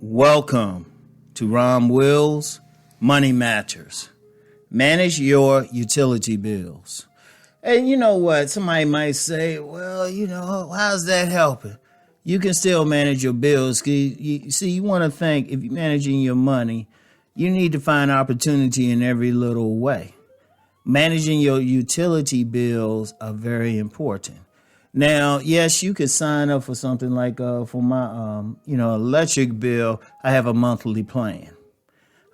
Welcome to Rom Wills Money Matters. Manage your utility bills. And you know what? Somebody might say, well, how's that helping? You can still manage your bills. You want to think if you're managing your money, you need to find opportunity in every little way. Managing your utility bills are very important. Now, yes, you could sign up for something like for my, electric bill. I have a monthly plan.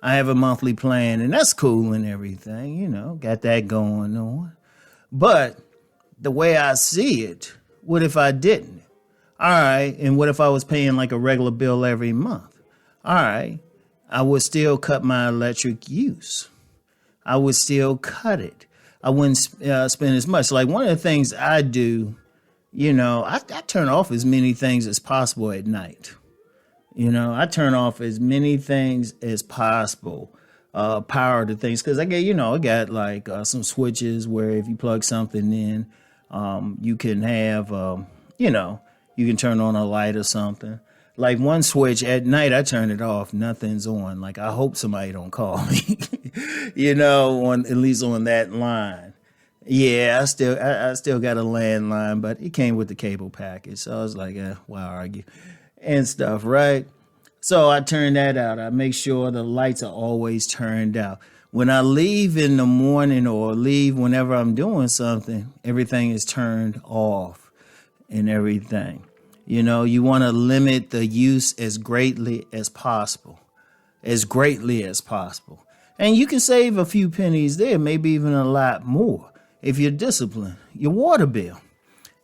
And that's cool and everything, got that going on. But the way I see it, what if I didn't? All right, and what if I was paying like a regular bill every month? All right, I would still cut my electric use. I would still cut it. I wouldn't spend as much. Like one of the things I do, I turn off as many things as possible at night. I turn off as many things as possible, power to things. Because I got like some switches where if you plug something in, you can have, you can turn on a light or something. Like one switch at night, I turn it off. Nothing's on. Like I hope somebody don't call me, at least on that line. Yeah, I still got a landline, but it came with the cable package. So I was like, why argue and stuff, right? So I turn that out. I make sure the lights are always turned out. When I leave in the morning or leave whenever I'm doing something, everything is turned off and everything. You want to limit the use as greatly as possible. And you can save a few pennies there, maybe even a lot more. If you're disciplined, your water bill.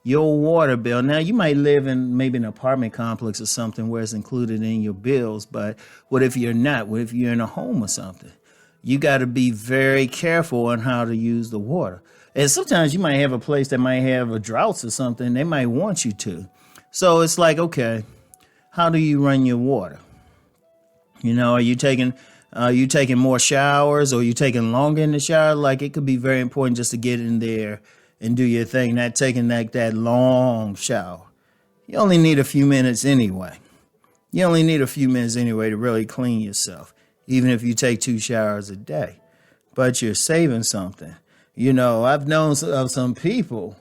Now, you might live in maybe an apartment complex or something where it's included in your bills, but what if you're not? What if you're in a home or something? You got to be very careful on how to use the water. And sometimes you might have a place that might have a drought or something. They might want you to. So it's like, okay, how do you run your water? Are you taking more showers or you taking longer in the shower? Like it could be very important just to get in there and do your thing, not taking that long shower. You only need a few minutes anyway. To really clean yourself, even if you take 2 showers a day. But you're saving something. I've known of some people,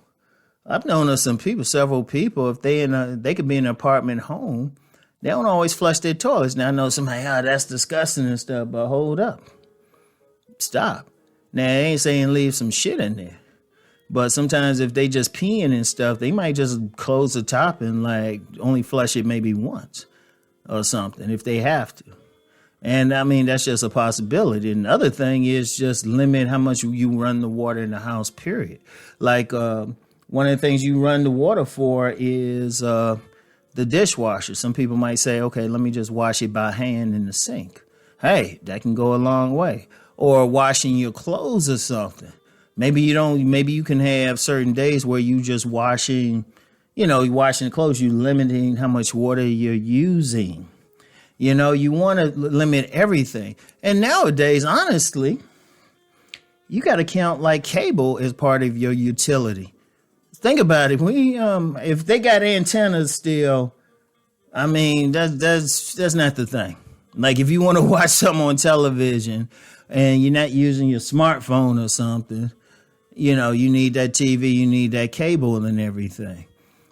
several people, if they could be in an apartment home, they don't always flush their toilets. Now I know somebody, that's disgusting and stuff, but hold up. Stop. Now, I ain't saying leave some shit in there. But sometimes if they just peeing and stuff, they might just close the top and like only flush it maybe once or something if they have to. And I mean, that's just a possibility. And the other thing is just limit how much you run the water in the house, period. Like one of the things you run the water for is the dishwasher. Some people might say, okay, let me just wash it by hand in the sink. Hey, that can go a long way. Or washing your clothes or something. Maybe you can have certain days where you just washing the clothes, you limiting how much water you're using. You want to limit everything. And nowadays, honestly, you got to count like cable as part of your utility. Think about it. If they got antennas still, I mean, that's not the thing. Like if you want to watch something on television and you're not using your smartphone or something, you need that TV, you need that cable and everything.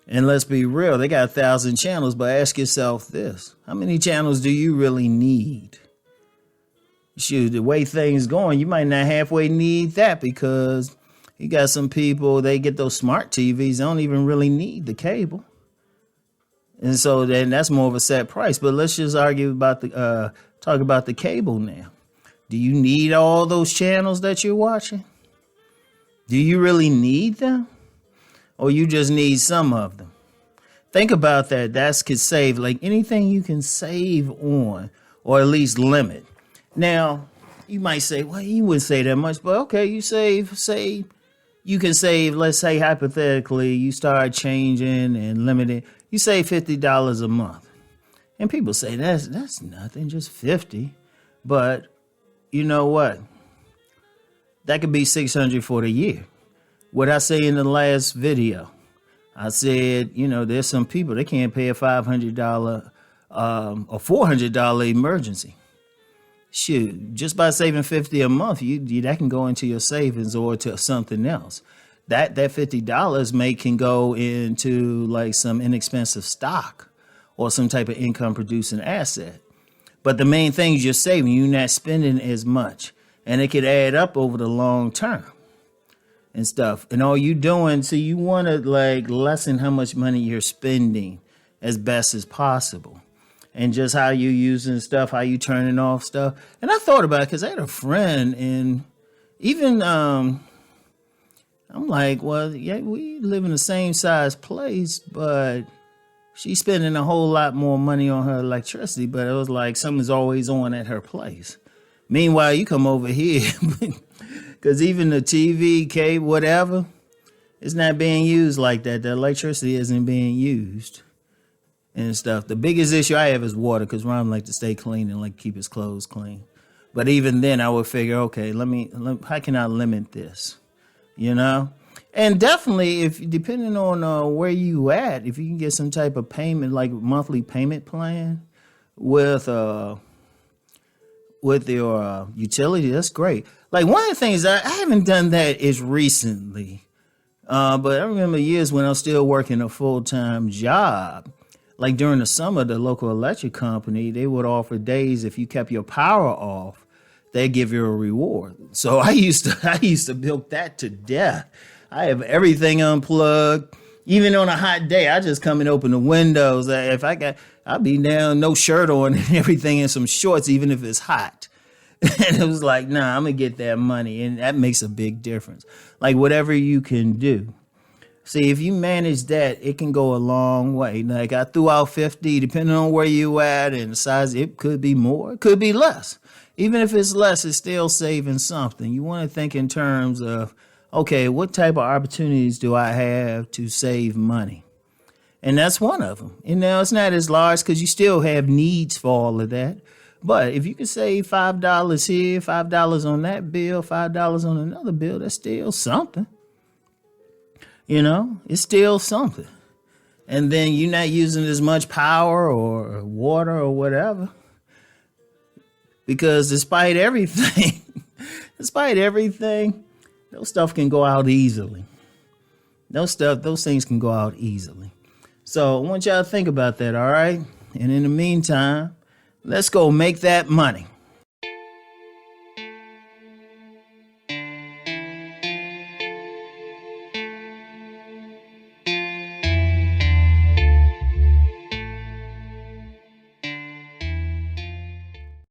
And let's be real, they got 1,000 channels, but ask yourself this. How many channels do you really need? Shoot, the way things going, you might not halfway need that because you got some people, they get those smart TVs, they don't even really need the cable. And so then that's more of a set price. But let's just argue about talk about the cable now. Do you need all those channels that you're watching? Do you really need them? Or you just need some of them? Think about that. That could save, like anything you can save on, or at least limit. Now, you might say, well, you wouldn't say that much, but okay, you you can save, let's say hypothetically, you start changing and limiting, you save $50 a month. And people say, that's nothing, just 50. But you know what? That could be $600 for the year. What I say in the last video, I said, there's some people, they can't pay a $500 a $400 emergency. Shoot, just by saving 50 a month, that can go into your savings or to something else. That $50 can go into like some inexpensive stock or some type of income producing asset. But the main thing is you're saving, you're not spending as much, and it could add up over the long term and stuff. And all you doing, so you want to like lessen how much money you're spending as best as possible. And just how you using stuff, how you turning off stuff. And I thought about it because I had a friend, and even I'm like, well, yeah, we live in the same size place, but she's spending a whole lot more money on her electricity. But it was like something's always on at her place. Meanwhile, you come over here, because even the TV, cable, whatever, it's not being used like that. The electricity isn't being used. And stuff. The biggest issue I have is water, because Rom like to stay clean and like keep his clothes clean. But even then, I would figure, okay, how can I limit this? You know, and definitely, if depending on where you at, if you can get some type of payment, like monthly payment plan with your utility, that's great. Like one of the things I haven't done that is recently, but I remember years when I was still working a full-time job. Like during the summer, the local electric company, they would offer days if you kept your power off, they'd give you a reward. So I used to milk that to death. I have everything unplugged. Even on a hot day, I just come and open the windows. I'll be down, no shirt on and everything, and some shorts, even if it's hot. And it was like, nah, I'm gonna get that money, and that makes a big difference. Like whatever you can do. See, if you manage that, it can go a long way. Like I threw out 50, depending on where you at and the size, it could be more, it could be less. Even if it's less, it's still saving something. You want to think in terms of, okay, what type of opportunities do I have to save money? And that's one of them. And now it's not as large because you still have needs for all of that. But if you can save $5 here, $5 on that bill, $5 on another bill, that's still something. You know, it's still something. And then you're not using as much power or water or whatever. Because despite everything, those stuff can go out easily. Those things can go out easily. So I want y'all to think about that, all right? And in the meantime, let's go make that money.